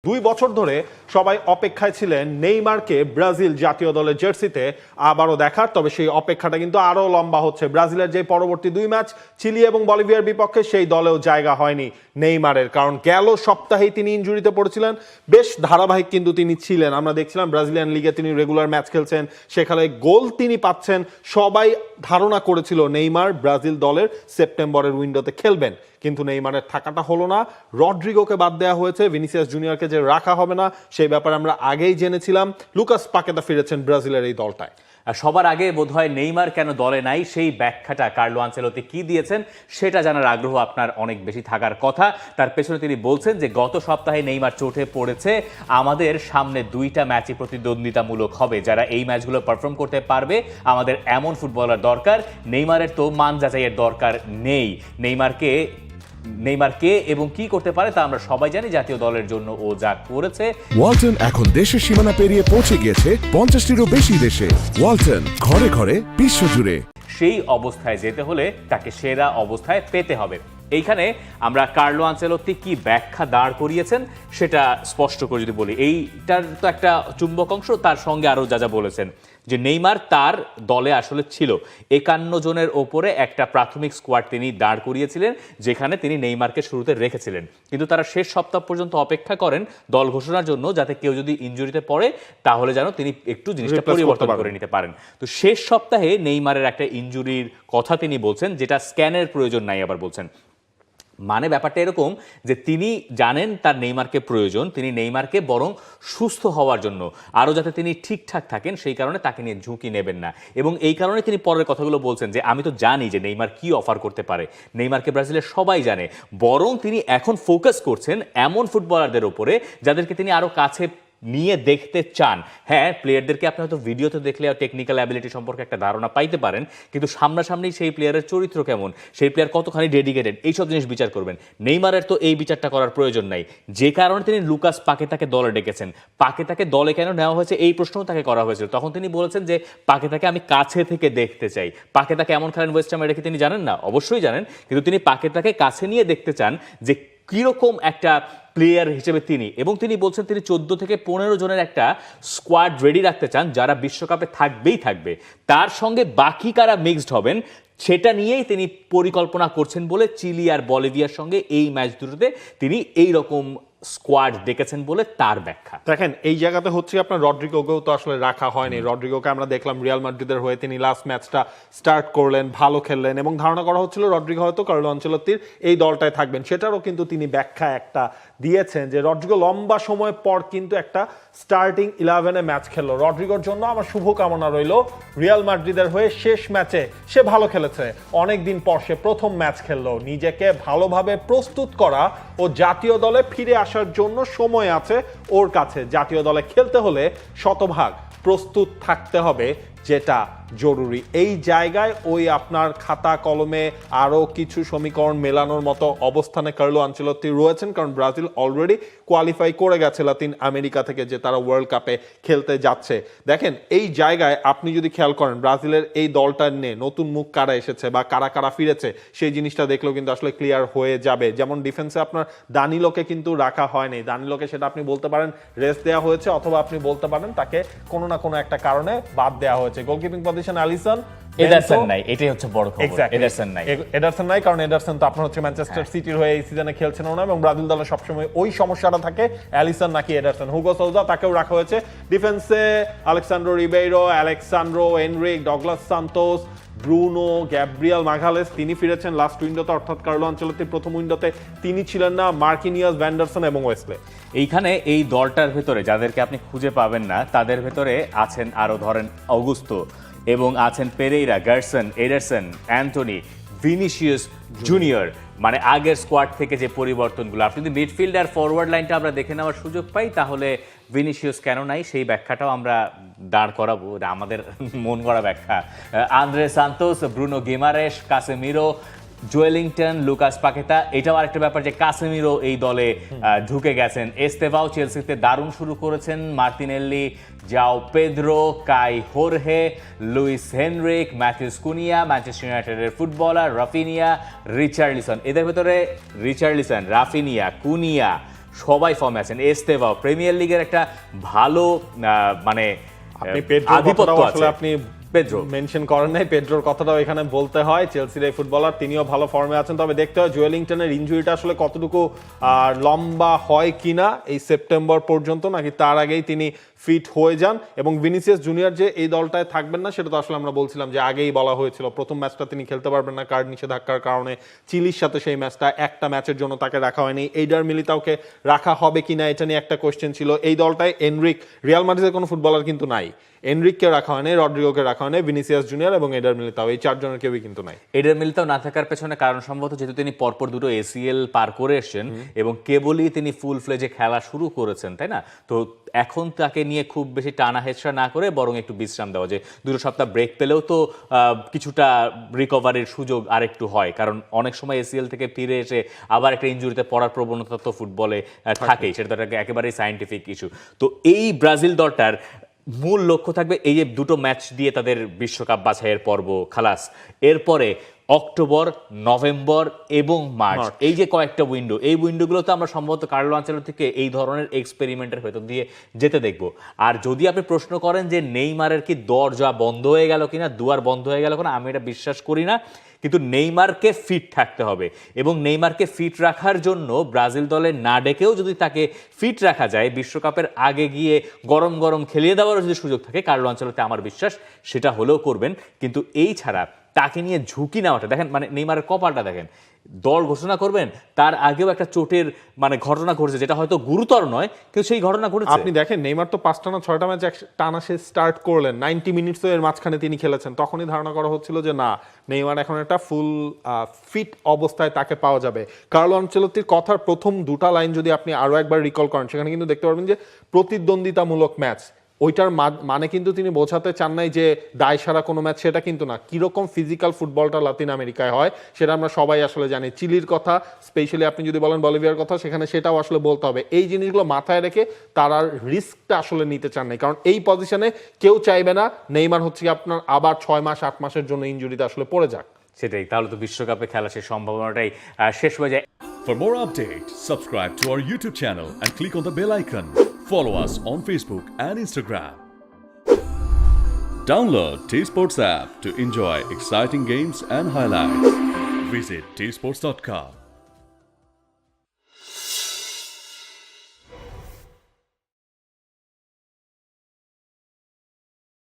2 বছর ধরে সবাই অপেক্ষায় ছিলেন নেইমারকে ব্রাজিল জাতীয় দলের জার্সিতে আবারও দেখার। তবে সেই অপেক্ষাটা কিন্তু আরও লম্বা হচ্ছে। ব্রাজিলের যে পরবর্তী 2 ম্যাচ চিলি এবং বলিভিয়ার বিপক্ষে, সেই দলেও জায়গা হয়নি নেইমারের, কারণ গেল সপ্তাহেই তিনি ইনজুরিতে পড়েছিলেন। বেশ ধারাবাহিক কিন্তু তিনি ছিলেন, আমরা দেখছিলাম ব্রাজিলিয়ান লিগে তিনি রেগুলার ম্যাচ খেলছেন, সেখানে গোল তিনি পাচ্ছেন। সবাই ধারণা করেছিল নেইমার ব্রাজিল দলের সেপ্টেম্বরের উইন্ডোতে খেলবেন, কিন্তু নেইমারের থাকাটা হলো না। রড্রিগোকে বাদ দেওয়া হয়েছে, ভিনিসিয়াস জুনিয়রকে যে রাখা হবে না সেই ব্যাপারে আমরা আগেই জেনেছিলাম। লুকাস পাকেতা ফিরেছেন ব্রাজিলের এই দলটায়। সবার আগে বোধহয় নেইমার কেন দলে নাই সেই ব্যাখ্যাটা কার্লো আনচেলোতি কি দিয়েছেন সেটা জানার আগ্রহ আপনার অনেক বেশি থাকার কথা। তার পেছনে তিনি বলছেন যে গত সপ্তাহে নেইমার চোটে পড়েছে, আমাদের সামনে 2টা ম্যাচই প্রতিদ্বন্দ্বিতামূলক হবে, যারা এই ম্যাচগুলো পারফর্ম করতে পারবে আমাদের এমন ফুটবলার দরকার। নেইমারের তো মান যাচাইয়ের দরকার নেই। নেইমার কে এবং কি করতে পারে তা আমরা সবাই জানি। জাতীয় দলের জন্য ও যা করেছে। ওয়ালটন এখন দেশের সীমানা পেরিয়ে পৌঁছে গিয়েছে 50টিরও বেশি দেশে। ওয়ালটন, ঘরে ঘরে বিশ্বজুড়ে। সেই অবস্থায় যেতে হলে তাকে সেরা অবস্থায় পেতে হবে। এইখানে আমরা কার্লো আনচেলোত্তি কি ব্যাখ্যা দাঁড় করিয়েছেন সেটা স্পষ্ট করে যদি বলি, এইটার তো একটা চুম্বক অংশ, তার সঙ্গে আরও যা যা বলেছেন যে নেইমার তার দলে আসলে ছিল 51 জনের ওপরে একটা প্রাথমিক স্কোয়াড তিনি দাঁড় করিয়েছিলেন, যেখানে তিনি নেইমারকে শুরুতে রেখেছিলেন। কিন্তু তারা শেষ সপ্তাহ পর্যন্ত অপেক্ষা করেন দল ঘোষণার জন্য, যাতে কেউ যদি ইনজুরিতে পড়ে তাহলে যেন তিনি একটু জিনিসটা পরিবর্তন করে নিতে পারেন। তো শেষ সপ্তাহে নেইমারের একটা ইনজুরির কথা তিনি বলছেন, যেটা স্ক্যানের প্রয়োজন নাই আবার বলছেন। মানে ব্যাপারটা এরকম যে তিনি জানেন তার নেইমারকে প্রয়োজন, তিনি নেইমারকে বরং সুস্থ হওয়ার জন্য আরও যাতে তিনি ঠিকঠাক থাকেন সেই কারণে তাকে নিয়ে ঝুঁকি নেবেন না। এবং এই কারণে তিনি পরের কথাগুলো বলছেন যে আমি তো জানি যে নেইমার কি অফার করতে পারে, নেইমারকে ব্রাজিলের সবাই জানে, বরং তিনি এখন ফোকাস করছেন এমন ফুটবলারদের উপরে যাদেরকে তিনি আরও কাছে নিয়ে দেখতে চান। হ্যাঁ, প্লেয়ারদেরকে আপনি হয়তো ভিডিওতে দেখলে টেকনিক্যাল অ্যাবিলিটি সম্পর্কে একটা ধারণা পাইতে পারেন, কিন্তু সামনাসামনি সেই প্লেয়ারের চরিত্র কেমন, সেই প্লেয়ার কতখানি ডেডিকেটেড, এইসব জিনিস বিচার করবেন। নেইমারের তো এই বিচারটা করার প্রয়োজন নাই, যে কারণে তিনি লুকাস পাকেতাকে দলে ডেকেছেন। পাকেতাকে দলে কেন নেওয়া হয়েছে এই প্রশ্নও তাকে করা হয়েছিল, তখন তিনি বলেছেন যে পাকেতাকে আমি কাছে থেকে দেখতে চাই। পাকেতা কেমন খেলেন ওয়েস্ট হাম, এটা কি তিনি জানেন না? অবশ্যই জানেন, কিন্তু তিনি পাকেতাকে কাছে নিয়ে দেখতে চান যে কিরকম একটা প্লেয়ার হিসেবে তিনি। এবং তিনি বলছেন তিনি 14 থেকে 15 জনের একটা স্কোয়াড রেডি রাখতে চান, যারা বিশ্বকাপে থাকবেই থাকবে, তার সঙ্গে বাকি কারা মিক্সড হবেন সেটা নিয়েই তিনি পরিকল্পনা করছেন বলে চিলি আর বলিভিয়ার সঙ্গে এই ম্যাচ দুটোতে তিনি এই রকম স্কোয়াড ডেকেছেন বলে তার ব্যাখ্যা। দেখেন, এই জায়গাতে হচ্ছে আপনার রড্রিগোকেও তো আসলে রাখা হয়নি। রড্রিগোকে আমরা দেখলাম রিয়াল মাদ্রিদের হয়ে তিনি লাস্ট ম্যাচটা স্টার্ট করলেন, ভালো খেললেন, এবং ধারণা করা হচ্ছিল রড্রিগো হয়তো কার্লো আনচেলোত্তির এই দলটায় থাকবেন। সেটারও কিন্তু তিনি ব্যাখ্যা একটা দিয়েছেন যে রড্রিগো লম্বা সময় পর কিন্তু একটা স্টার্টিং 11-এ ম্যাচ খেললো। রড্রিগোর জন্য আমার শুভকামনা রইল। রিয়াল মাদ্রিদের হয়ে শেষ ম্যাচে সে ভালো খেলেছে, অনেকদিন পর সে প্রথম ম্যাচ খেললো। নিজেকে ভালোভাবে প্রস্তুত করা ও জাতীয় দলে ফিরে আসার জন্য সময় আছে ওর কাছে। জাতীয় দলে খেলতে হলে শতভাগ প্রস্তুত থাকতে হবে, যেটা জরুরি। এই জায়গায় ওই আপনার খাতা কলমে আরও কিছু সমীকরণ মেলানোর মতো অবস্থানে কার্লো আনচেলোত্তি রয়েছেন, কারণ ব্রাজিল অলরেডি কোয়ালিফাই করে গেছে লাতিন আমেরিকা থেকে, যে তারা ওয়ার্ল্ড কাপে খেলতে যাচ্ছে। দেখেন, এই জায়গায় আপনি যদি খেয়াল করেন ব্রাজিলের এই দলটা নিয়ে নতুন মুখ কারা এসেছে বা কারা কারা ফিরেছে, সেই জিনিসটা দেখলেও কিন্তু আসলে ক্লিয়ার হয়ে যাবে। যেমন ডিফেন্সে আপনার দানিলোকে কিন্তু রাখা হয়নি। দানিলোকে সেটা আপনি বলতে পারেন রেস্ট দেওয়া হয়েছে, অথবা আপনি বলতে পারেন তাকে কোনো না কোনো একটা কারণে বাদ দেওয়া হয়েছে। গোলকিপিং পজিশন আলিসন, এডারসন নাই, এটাই হচ্ছে বড় খবর। এডারসন নাই, কারণ এডারসন তো আপনার হচ্ছে ম্যানচেস্টার সিটির হয়ে এই সিজনে খেলছেন না, এবং ব্রাজিল দলে সবসময় ওই সমস্যাটা থাকে, অ্যালিসন নাকি এডারসন। হুগো সৌজা, তাকেও রাখা হয়েছে। ডিফেন্সে Alexandro Ribeiro, Alexandro Enrique, Douglas Santos, Bruno, Gabriel Magalhaes, তিনি ফিরেছেন লাস্ট উইন্ডোতে, অর্থাৎ কার্লো আনচেলোত্তির প্রথম উইন্ডোতে তিনি ছিলেন না। মার্কিনিয়াস, ভ্যান্ডারসন এবং ওয়েসলে। এইখানে এই দলটার ভেতরে যাদেরকে আপনি খুঁজে পাবেন না তাদের ভেতরে আছেন আরো ধরেন অগুস্তো, এবং আছেন Pereira, Gerson, Ederson, Antony, Vinicius Junior. মানে আগের স্কোয়াড থেকে যে পরিবর্তনগুলো, আপনি যদি মিডফিল্ড আর ফরওয়ার্ড লাইনটা আমরা দেখে নেওয়ার সুযোগ পাই, তাহলে ভিনিসিয়াস কেন নাই সেই ব্যাখ্যাটাও আমরা দাঁড় করাবো, আমাদের মন করা ব্যাখ্যা। Andre Santos, Bruno Guimaraes, Casemiro, Joelinton, Lucas Paqueta. এটাও আরেকটা ব্যাপার যে কাসেমিরো এই দলে ঢুকে গেছেন। এস্তেভাও চেলসিতে দারুণ শুরু করেছেন। মার্তিনেল্লি, জাও পেদ্রো, কাই হোরহে, Luis Henrique, Matthews Kunia, Manchester ইউনাইটেডের ফুটবলার রাফিনিয়া, রিচার্লিসন। এদের ভেতরে রিচার্লিসন, রাফিনিয়া, কুনিয়া সবাই ফর্মে আছেন। এস্তেভাও প্রিমিয়ার লিগের একটা ভালো মানে আপনি পেড্রোর আধিপত্য কথাটাও আছে। আসলে আপনি পেড্রো মেনশন করেন নাই, পেড্রোর কথাটাও এখানে বলতে হয়। চেলসির এই ফুটবলার, তিনিও ভালো ফর্মে আছেন, তবে দেখতে হয় জুয়েলিংটনের ইনজুরিটা আসলে কতটুকু লম্বা হয় কিনা এই সেপ্টেম্বর পর্যন্ত, নাকি তার আগেই তিনি ফিট হয়ে যান। এবং ভিনিসিয়াস জুনিয়র যে এই দলটায় থাকবেন না, সেটা তো আসলে আমরা বলছিলাম যে আগেই বলা হয়েছিল। প্রথম ম্যাচটা তিনি খেলতে পারবেন না কার্ড নিষেধাজ্ঞার কারণে, চিলির সাথে সেই ম্যাচটা একটা ম্যাচের জন্য তাকে রাখা হয়নি। এইডার মিলিতাওকে রাখা হবে কিনা এটা নিয়ে একটা কোয়েশ্চেন ছিল। এই দলটায় এনরিক, রিয়াল মাদ্রিদের কোনো ফুটবলার কিন্তু নাই, এনরিককে রাখা হয়নি, রড্রিগোকে রাখা হয়নি, ভিনিসিয়াস জুনিয়র এবং এডার মিলিতাও, এই চারজনের কেউই কিন্তু নাই। এডার মিলিতাও না থাকার পেছনে কারণ সম্ভবত যেহেতু তিনি পরপর দুটো এসিএল পার করে এসেছেন এবং কেবলই তিনি ফুল ফ্লেজে খেলা শুরু করেছেন, তাই না? তো এখন তাকে নিয়ে খুব বেশি টানা হেচড়া না করে বরং একটু বিশ্রাম দেওয়া, যে 2 সপ্তাহ ব্রেক পেলেও তো কিছুটা রিকভারির সুযোগ আরেকটু হয়, কারণ অনেক সময় এসিএল থেকে ফিরে এসে আবার একটা ইনজুরিতে পড়ার প্রবণতা তো ফুটবলে থাকেই, সেটা তো একেবারেই সায়েন্টিফিক ইস্যু। তো এই ব্রাজিল দলটার মূল লক্ষ্য থাকবে এই যে 2টো ম্যাচ দিয়ে তাদের বিশ্বকাপ বাছাইয়ের পর্ব খালাস, এরপরে অক্টোবর, নভেম্বর এবং মার্চ, এই যে কয়েকটা উইন্ডো, এই উইন্ডোগুলোতে আমরা সম্ভবত কার্লো আনচেলত্তিকে এই ধরনের এক্সপেরিমেন্টের ভেতর দিয়ে যেতে দেখব। আর যদি আপনি প্রশ্ন করেন যে নেইমারের কি দরজা বন্ধ হয়ে গেল কিনা, দুয়ার বন্ধ হয়ে গেল কিনা, আমি এটা বিশ্বাস করি না। কিন্তু নেইমারকে ফিট থাকতে হবে এবং নেইমারকে ফিট রাখার জন্য ব্রাজিল দলে না ডেকেও যদি তাকে ফিট রাখা যায়, বিশ্বকাপের আগে গিয়ে গরম গরম খেলিয়ে দেওয়ারও যদি সুযোগ থাকে, কার্লো আনচেলত্তি আমার বিশ্বাস সেটা হলেও করবেন। কিন্তু এই ছাড়া তাকে নিয়ে ঝুঁকি নেওয়াটা দেখেন, মানে নেইমারের কপালটা দেখেন, দল ঘোষণা করবেন তার আগেও একটা চোটের মানে ঘটনা ঘটেছে, যেটা হয়তো গুরুতর নয় কিন্তু সেই ঘটনা ঘটেছে। আপনি দেখেন নেইমার তো 5টা না 6টা ম্যাচ টানা সে স্টার্ট করলেন, 90 মিনিটস এর মাঝখানে তিনি খেলেছেন, তখনই ধারণা করা হচ্ছিল যে না, নেইমার এখন একটা ফুল ফিট অবস্থায় তাকে পাওয়া যাবে। কার্লো আনচেলত্তির কথার প্রথম 2টা লাইন যদি আপনি আরো একবার রিকল করেন, সেখানে কিন্তু দেখতে পারবেন যে প্রতিদ্বন্দ্বিতামূলক ম্যাচ, ওইটার মানে কিন্তু তিনি বোঝাতে চান নাই যে দায় সারা কোনো ম্যাচ, সেটা কিন্তু না। কিরকম ফিজিক্যাল ফুটবলটা লাতিন আমেরিকায় হয় সেটা আমরা সবাই আসলে জানি। চিলির কথা, স্পেশালি আপনি যদি বলেন বলিভিয়ার কথা, সেখানে সেটাও আসলে বলতে হবে। এই জিনিসগুলো মাথায় রেখে তারা রিস্কটা আসলে নিতে চান নাই, কারণ এই পজিশনে কেউ চাইবে না নেইমার হচ্ছে আপনার আবার 6 মাস 8 মাসের জন্য ইনজুরিতে আসলে পড়ে যাক। সেটাই, তাহলে তো বিশ্বকাপে খেলা সেই সম্ভাবনাটাই শেষ হয়ে যায়। For more updates, subscribe to our YouTube channel and click on the bell icon. Follow us on Facebook and Instagram. Download T-Sports app to enjoy exciting games and highlights. Visit tsports.com.